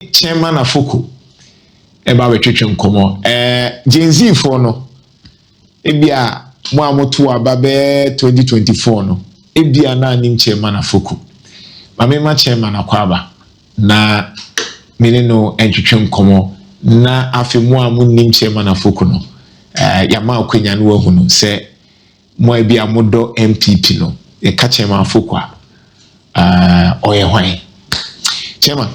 chairman Afoko eba wetwetwe nkomo Gen Z for no ebia mo amoto ababe 2024 no ebia na anim chairman Afoko mamema chairman akwaba na mene no entwetwe nkomo na afemu amunim chairman Afoko no yama akwanya no wahu no se mo ebia modo NPP no e ka chairman Afoko oye hwan chairman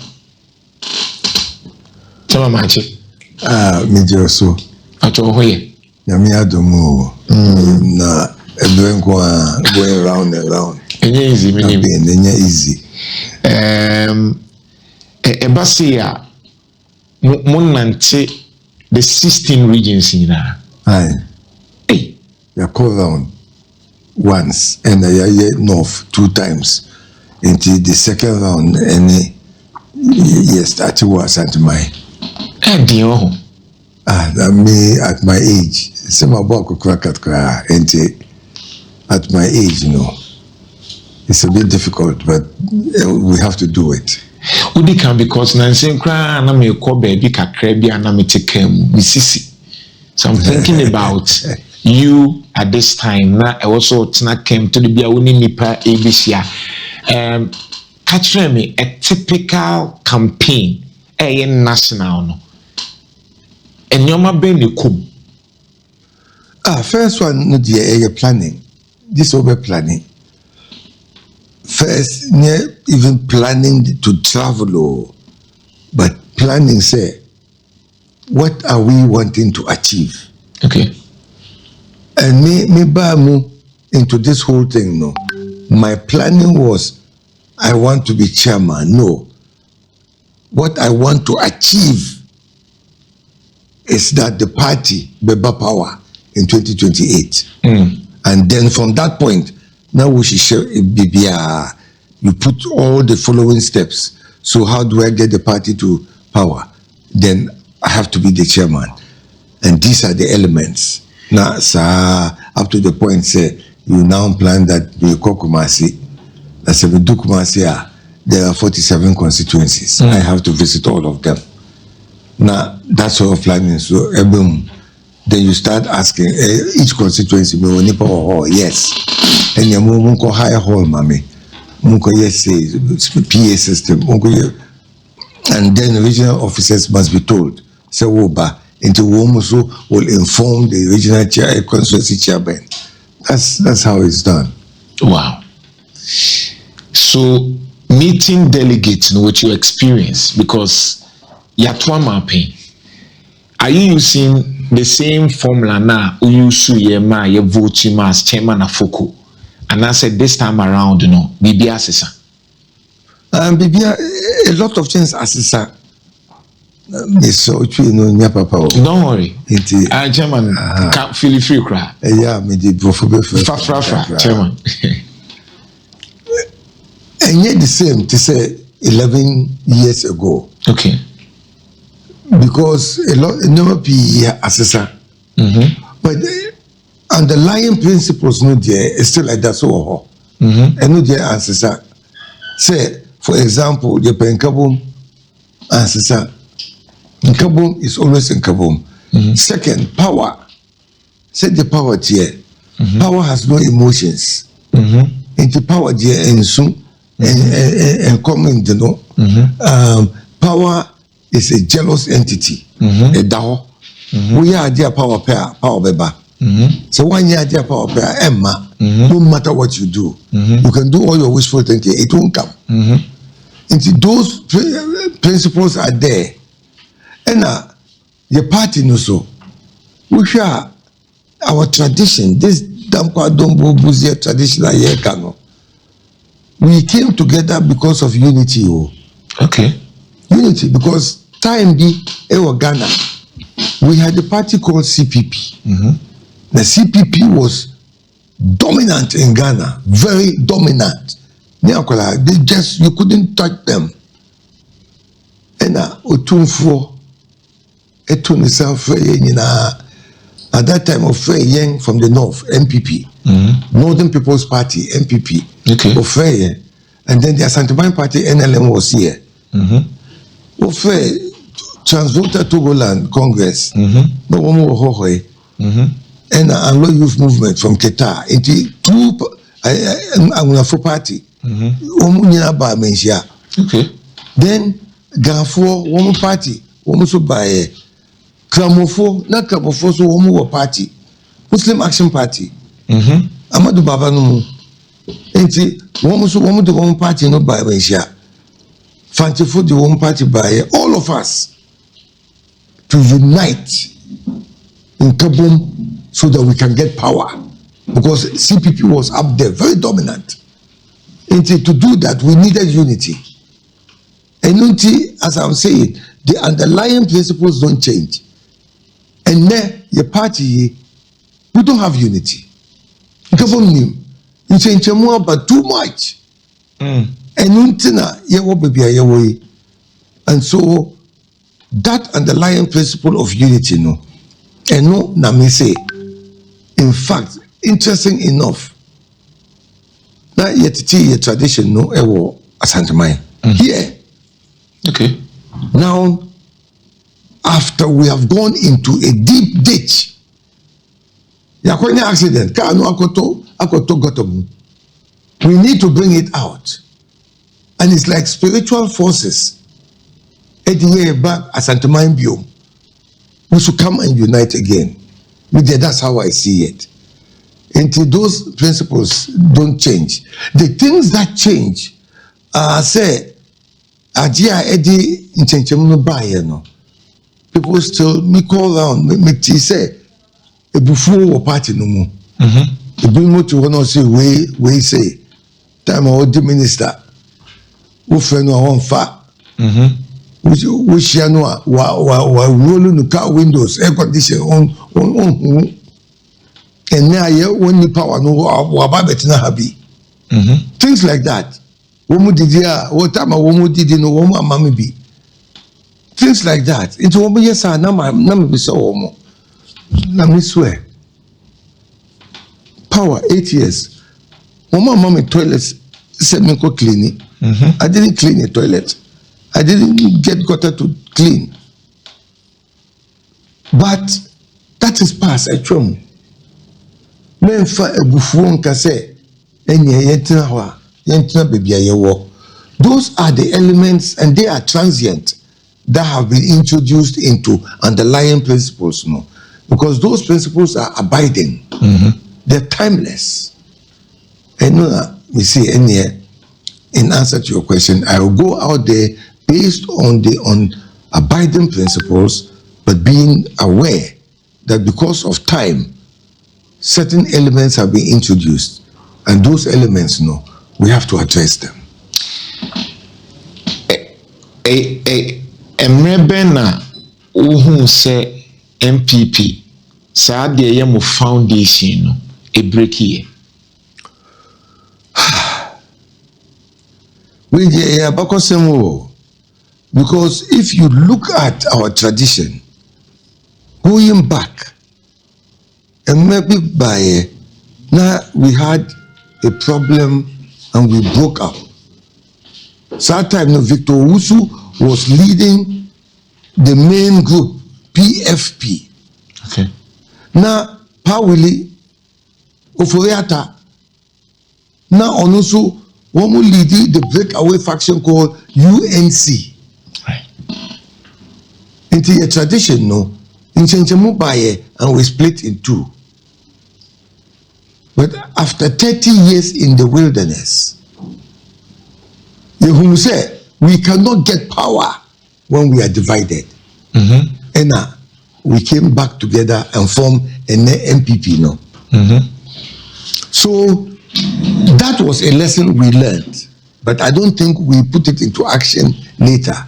machi meje so acho hoye nyame adomo na ebenko going round and round enye easy minim enye easy ebasia monante the 16 regions nyina hey ya call round once and ya north 2 times until the second round and yes that was at my me at my age. Some about and at my age, it's a bit difficult, but we have to do it. Udi can because Nancy cry and I'm a call baby kakrebi and I'm a Mississippi. So I'm thinking about you at this time. Now I also came to the Biawuni Nipa ABC. Catch me a typical campaign, a national no. And you're my baby kum. First one, no dear, planning. This over planning. First, even planning to travel, but planning say, what are we wanting to achieve? Okay. And me bamu into this whole thing. No, my planning was, I want to be chairman. No, what I want to achieve is that the party beba power in 2028. And then from that point, now we should share BBR. You put all the following steps. So how do I get the party to power? Then I have to be the chairman. And these are the elements. Now, sir, up to the point, say, you now plan that we call Kumasi. As we do Kumasi, there are 47 constituencies. I have to visit all of them. Now, that's all planning. So, then you start asking each constituency, yes. And you munko higher hall, mommy. Munko yes, PA system. And then regional officers must be told. So, Woba, into Womuso will inform the regional constituency chairman. That's how it's done. Wow. So, meeting delegates, what you experience, because Yatwa mapping. Are you using the same formula now? You yema ye voting as chairman Afoko, and I said this time around, Bibia Sisa. Bibia, a lot of things Asisa. So papa. Don't worry. Chairman, can't feel free cry. Yeah, me the Fra, chairman. And yet the same to say 11 years ago. Okay. Because a lot never be assessor. But underlying principles no there is still like that so and no there assessor. Say, for example, the Penkabum assessor. Nkabum is always in Kabum. Second, power. Say the power tier. Power has no emotions. Into power tier and soon and comment, power is a jealous entity. A DAO. We are their power pair, power beba. So 1 year their power pair, Emma, no matter what you do, you can do all your wishful thinking, it won't come. Into those principles are there. And the party no so. We share our tradition, this Dampa Dombo Buzia traditional Yekano. We came together because of unity. Okay. Unity, because time be Ghana. We had a party called CPP. The CPP was dominant in Ghana, very dominant. They just, you couldn't touch them. And Otunfo, at that time of Frey Yang from the north, NPP, Northern People's Party, NPP, of Frey, and then the Asantubaan Party, NLM was here. Ofe Transvoter Togoland Congress. No one more hohoe. And Anglo Youth Movement from Qatar into two Afoko party. Okay. Then Ganfo one party, one so by Kramofo, not Kramofo, so one party, Muslim Action Party. Amadou Baba no. Enti one to one party no by Mensia. Fantifo the one party by all of us to unite in Kabum so that we can get power. Because CPP was up there, very dominant. And to do that, we needed unity. And unity, as I'm saying, the underlying principles don't change. And then your party, we don't have unity. You change more, but too much. And so that underlying principle of unity, no, and no, na me say, in fact, interesting enough, that yet tradition, no, ewo asantamai. Here, okay. Now, after we have gone into a deep ditch, yakoni accident, car no akoto gotomu. We need to bring it out. And it's like spiritual forces. Anyway, back as Santamine Biome, we should come and unite again. That's how I see it. Until those principles don't change. The things that change say, Ajia Edi Inchenchemuno Bayano. People still me call around, me say, a buffo or party no more. The Bilmo to one or say, we say, time our minister. Ufeno on fa. Which ya no wa rolling the car windows, air condition on. And now you only power no wa babetina habi. Things like that. Womu did ya, what time a woman did no woman mammy be. Things like that. Into woman yes, I never be so homo. Let me swear. Power 8 years. Woman mommy toilets said me go clean it. I didn't clean the toilet. I didn't get gutter to clean. But that is past a trauma. Men fa a buffon kase enye yentina baby ayewo. Those are the elements and they are transient that have been introduced into underlying principles, no? Because those principles are abiding. They're timeless. And we see in answer to your question, I will go out there based on abiding principles, but being aware that because of time, certain elements have been introduced, and those elements, no, we have to address them. Emrebena uhun se NPP saa de ye mo foundation no e break here. We because if you look at our tradition, going back, and maybe by now we had a problem and we broke up. So that time, Victor Wusu was leading the main group, PFP. Okay. Now, Pawili, Oforiata, now Onusu, one will lead the breakaway faction called UNC. Right. Into a tradition, no, in Chenchemu Baye, and we split in two. But after 30 years in the wilderness, Yehum said, we cannot get power when we are divided. And now we came back together and formed an NPP, no? So that was a lesson we learned, but I don't think we put it into action later.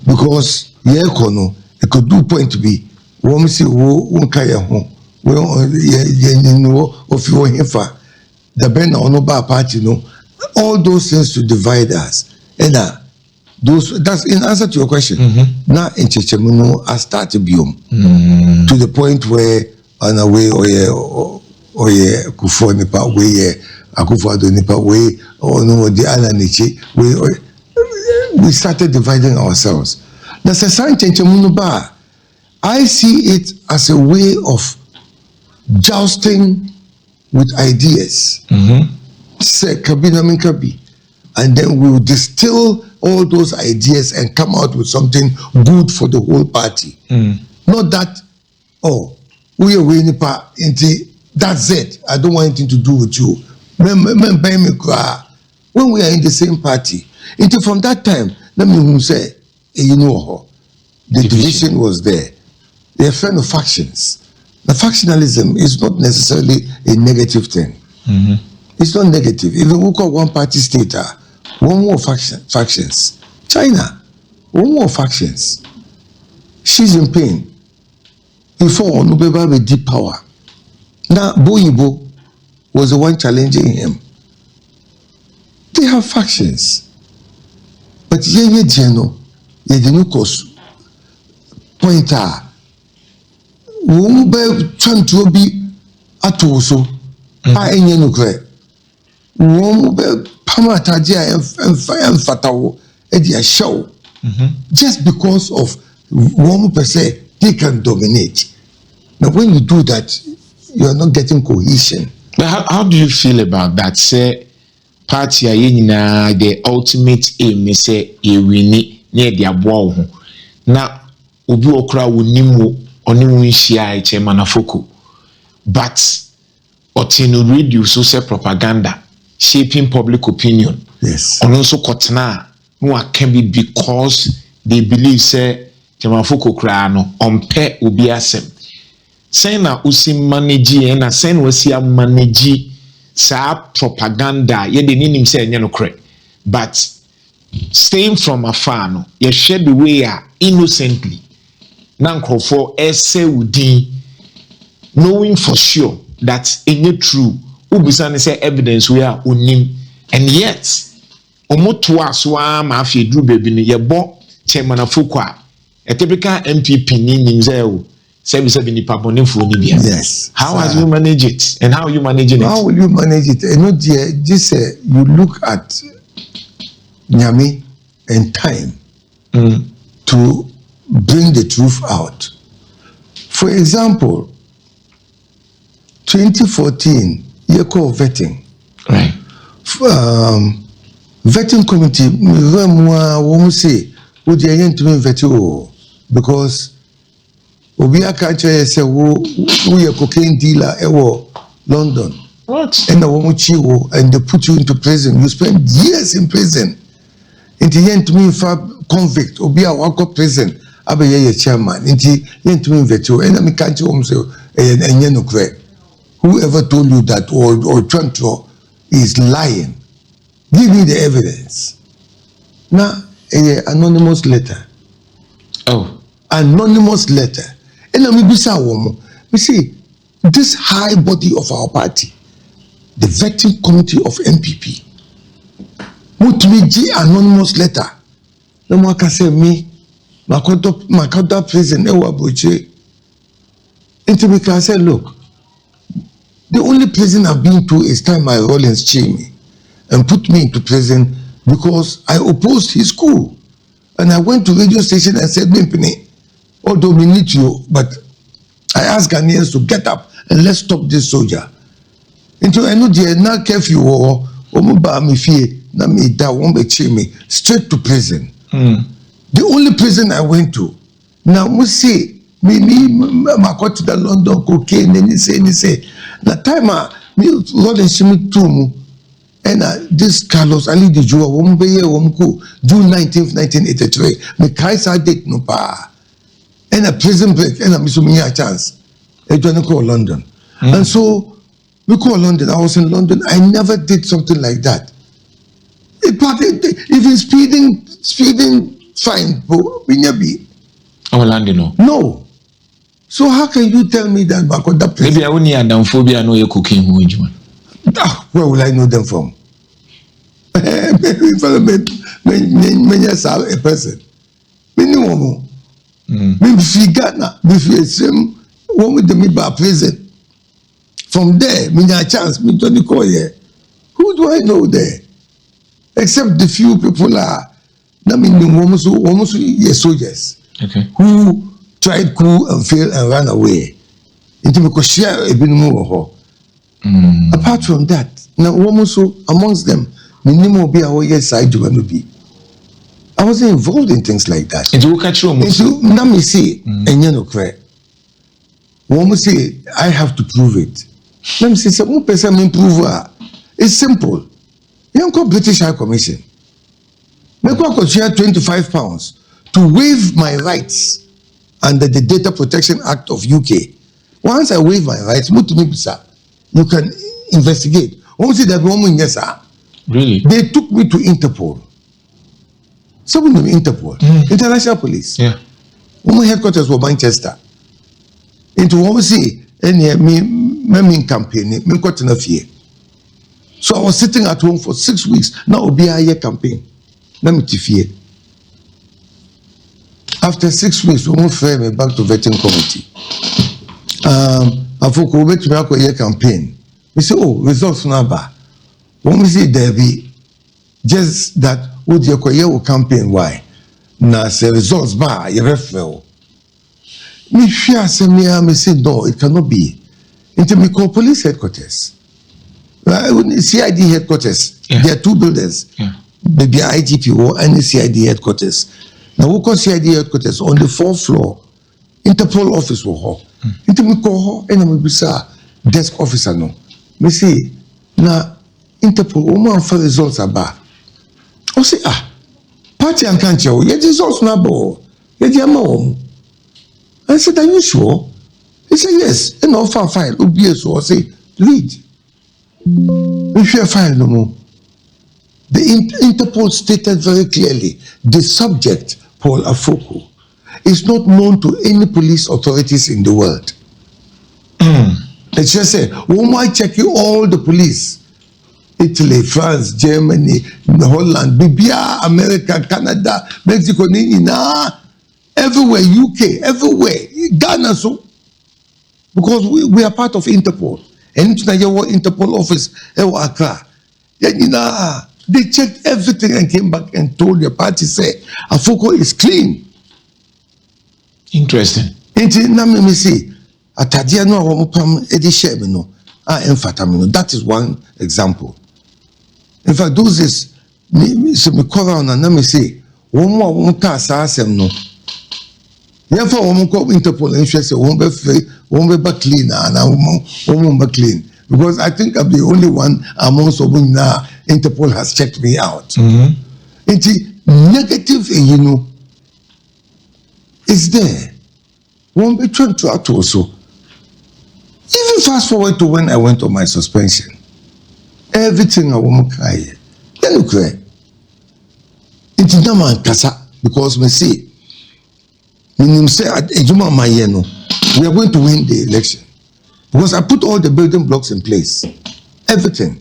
Because it could do point to be one see who kaya home. If you want the Ben or no bar party, no, all those things to divide us. And that's in answer to your question. Now in Chechemuno, I started Biome to the point where on a way or Kufo Nipa way, Akufo Nipa way, or no the Ala Nichi, we started dividing ourselves. That's a Sanchez. I see it as a way of jousting with ideas. Say Kabi, and then we'll distill all those ideas and come out with something good for the whole party. Not that, oh, we are winning part into that's it. I don't want anything to do with you. When we are in the same party, until from that time, let me say, you know, the division was there. They are friend of factions. The factionalism is not necessarily a negative thing. It's not negative. Even we call one party state, one more factions. China, one more factions. Xi Jinping, before Nobel with deep power. Now Boyibo was the one challenging him. They have factions. But ye didn't cause pointer. Won't be trying to be at also. I ain't no clear. Won't be Pamatajia and Fatao at show. Just because of 1%, they can dominate. Now, when you do that, you are not getting cohesion. But how do you feel about that? Say, party the ultimate aim is say you win near the abo. Now, Obi Okra will nimu onimu share chairman Afoko, but otinu radio so say propaganda shaping public opinion. Yes. And also kotna no can be because they believe say chairman Afoko kra no ompe obi asem. Say na usi manage na say na wasi manage sa propaganda ye de nim say enye no kre, but staying from afar no ye share the way innocently na nkrofo ese udi knowing for sure that enye true ubisa ne say evidence we are onim, and yet omoto aswa ma afi dru baby ne ye bo chairman Afoko a typical NPP ni nim say o service of nipa bonefo ni bia. Yes. How have you manage it, and how are you managing it? How will you manage it? You know, dear, this you look at Nyami and time to bring the truth out. For example, 2014, you call vetting. Right. Vetting committee, we say, would you enter to vet because Obi Akache say we a cocaine dealer London. What? And they put you into prison. You spend years in prison. In the end, to me, convict, Obi a walk prison. Abe ye chairman. In the end, to me, veto. And I mean, can't you say, and no correct. Whoever told you that or Trento is lying, give me the evidence. Now, anonymous letter. Oh. Anonymous letter. And we see this high body of our party, the vetting committee of NPP, put me anonymous letter. No one can say me, my contact prison, until we can say, look, the only prison I've been to is time my Rollins chained me and put me into prison because I opposed his school. And I went to radio station and said, Mimpini, although we need you, but I asked Ghanaians to get up and let's stop this soldier. Until I know they not curfew or straight to prison. The only prison I went to. Now we say me got to the London cocaine and he say the time me Lord Shimi Tumu and this Carlos Ali de Jua June 19th, 1983. Me Kaisa date no pa. And a prison break, and I'm assuming a chance. I don't call London. And so we call London. I was in London. I never did something like that. Even speeding fine, we never be. London, no. So how can you tell me that about that prison? Maybe I only had phobia no you cooking where will I know them from? Maybe a person. Minimum. Maybe if Ghana, if you assume one with the Miba prison, from there, me a chance, me to the call here. Who do I know there? Except the few people I mean, almost yes soldiers who tried coup and failed and ran away. Into me share a bit more. Apart from that, now almost amongst them, minimum be our yes side to be. I wasn't involved in things like that. Into catch room. Into now me say, and you know, cry. One say, I have to prove it. Let me say, some person improve. It's simple. You don't call British High Commission. Make one share £25 to waive my rights under the Data Protection Act of UK. Once I waive my rights, you can investigate. Once that woman, yes, sir. Really? They took me to Interpol. Someone named Interpol, International Police. Yeah. Woman headquarters were Manchester. Into what we see, any me campaign, me got enough here. So I was sitting at home for 6 weeks. Now it'll be a year campaign. Let me fear. After 6 weeks, we moved me back to vetting committee. Afoko wait to a year campaign. We say, oh, results number. When we say there be just that would your campaign why? Now say results bar you refer. Me fear say me say no, it cannot be. Until me call police headquarters. CID headquarters. Yeah. There are two buildings. Yeah. Maybe IGP or any CID headquarters. Now we call CID headquarters on the 4th floor. Interpol office will Until me call her and I'm be desk officer no. Me say na Interpol woman for results about. I say party and can't you? Your results na bo. Your mom. I said, are you sure? He said, yes. And offer file. So I say, read. If you file no more. The Interpol stated very clearly the subject, Paul Afoko, is not known to any police authorities in the world. It's just say, who might check you all the police? Italy, France, Germany, Holland, Libya, America, Canada, Mexico, everywhere, UK, everywhere, Ghana, so because we are part of Interpol. And Interpol office, Accra. They checked everything and came back and told the party, say, Afoko is clean. Interesting. That is one example. In fact, those is me call around and let me say, one more no. Therefore, one call Interpol and say, won't be clean and won't be clean. Because I think I'm the only one amongst them now Interpol has checked me out. It's negative, it's there. Won't be trying to act also. Even fast forward to when I went on my suspension. Everything I want to cry. Then you cry. It's not my casa because me say, say we are going to win the election. Because I put all the building blocks in place. Everything.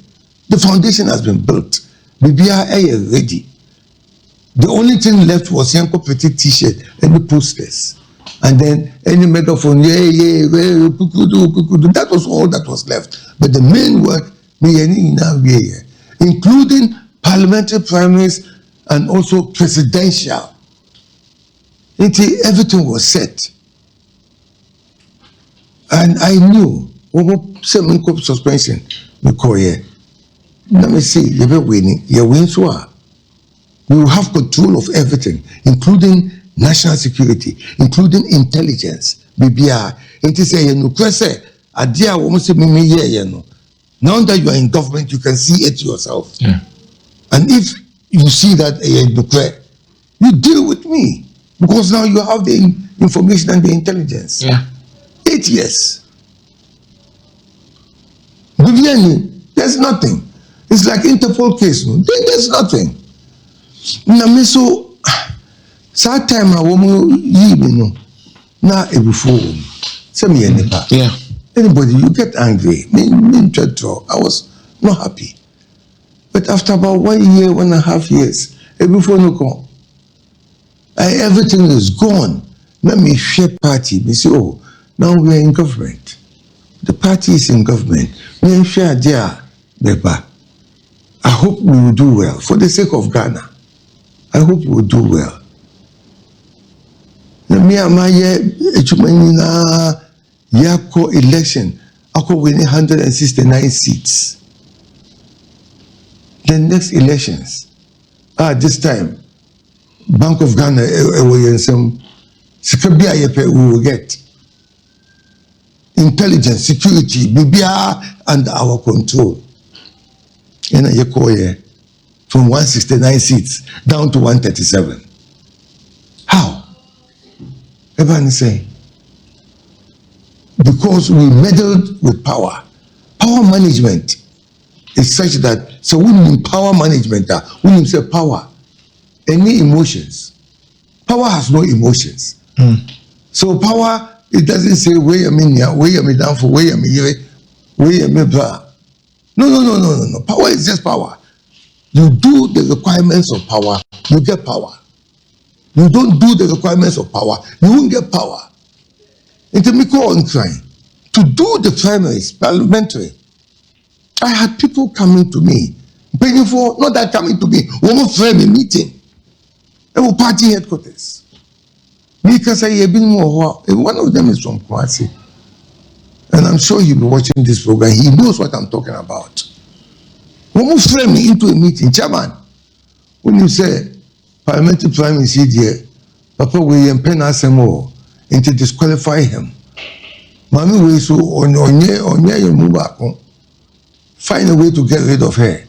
The foundation has been built. The BRA is ready. The only thing left was Yanko Petit t-shirt and the posters. And then any megaphone, that was all that was left. But the main work, including parliamentary primaries and also presidential. Everything was set. And I knew, seven cup suspension, let me see, you're winning, you're winning. We will have control of everything, including national security, including intelligence. BBR. It is a now that you are in government, you can see it yourself. Yeah. And if you see that you deal with me. Because now you have the information and the intelligence. Yeah. 8 years. There's nothing. It's like Interpol case. No? There's nothing. So, sad time I woman now before. Yeah. Anybody, you get angry. I was not happy. But after about 1 year, 1.5 years, before no come. Everything is gone. Let me share party. We say, oh, now we are in government. The party is in government. We share there, Beba. I hope we will do well for the sake of Ghana. I hope you will do well. Me and my Yako election, I could win 169 seats. The next elections, this time, Bank of Ghana, we will get intelligence, security, BBR under our control. And from 169 seats down to 137. How? Everyone is saying, because we meddled with power. Power management is such that, so we need power management, we need say power. Any emotions. Power has no emotions. So power, it doesn't say, where you mean, where you mean down for, where you mean, where you mean, blah. No. Power is just power. You do the requirements of power, you get power. You don't do the requirements of power, you won't get power. To do the primaries, parliamentary, I had people coming to me, paying for, not that coming to me, one frame a meeting. It was party headquarters. Because I have been more, one of them is from Kwasi. And I'm sure he'll be watching this program. He knows what I'm talking about. When we frame me into a meeting, Chairman, when you say parliamentary prime is here, Papa William Penasemo, and to disqualify him. Mami we so on you move back. Find a way to get rid of her.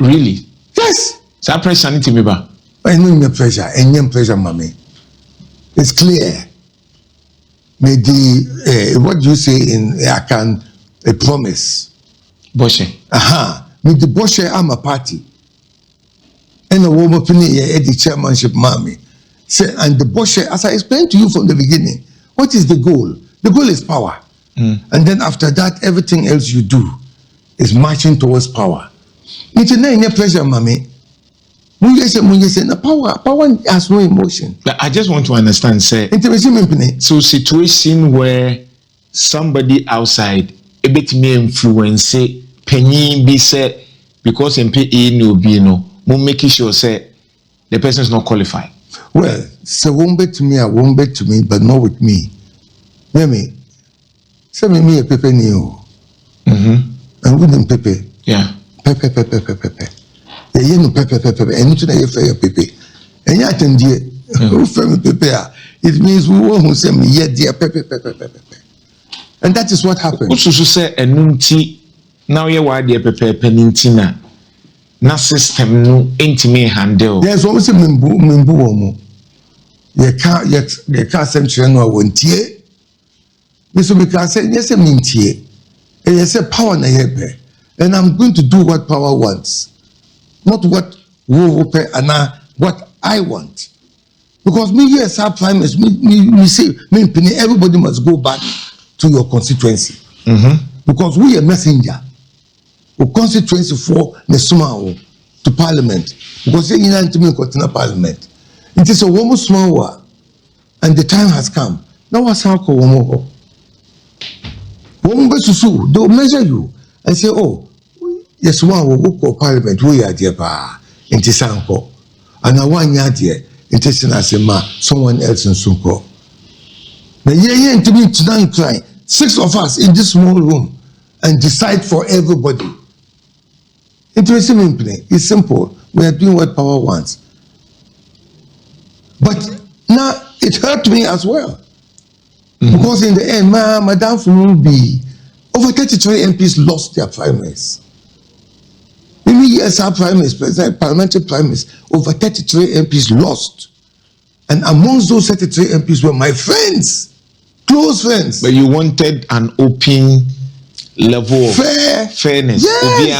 Really? Yes. So pressure need to be back. I know your pressure, and your pressure, Mami. It's clear. May the what you say in a promise. Boshe. With the Boshe I'm a party. And a woman opinion at the chairmanship, Mami. Say, and the Boshe, as I explained to you from the beginning, what is the goal? The goal is power. And then after that, everything else you do is marching towards power. It's a pressure, Mami. When you say, no, power has no emotion. But I just want to understand, say, so situation where somebody outside a bit may influence penny be said because NPP no be no, making sure say the person is not qualified. Well, so won't bet to me, but not with me. Hear me? Say me a pepe new. And wouldn't pepe. Yeah. Pepe. You know pepe. And you know you pepe. And you attend here. Who from pepe? It means we won't say me yet dear pepe. And that is what happened. Also say enunti now you why dear pepe penintina. Na system no intime handle. Yes, always a membu. You can't send children or one tear. Mr. Because say yes, a mintie. And yes, a power na yepe. And I'm going to do what power wants, not what we pay and what I want. Because me yes, our primaries, me say, everybody must go back to your constituency. Because we are messenger. O constituency for the small to parliament. Because you need to make continue parliament. It is a woman small and the time has come. Now what's how called woman? Woman go to sue, they'll measure you and say, oh, yes, one will go for parliament, we are dear pa in Tisanko. And I want ya dear in Tisanasema, someone else in Sunko. Now yeah, to me tonight crying, 6 of us in this small room and decide for everybody. It's simple. We are doing what power wants. But now it hurt me as well. Because in the end, Madame Fumubi, over 33 MPs lost their primaries. Maybe yes, our primaries, parliamentary primaries, over 33 MPs lost. And amongst those 33 MPs were my friends, close friends. But you wanted an open level of fairness. Yes.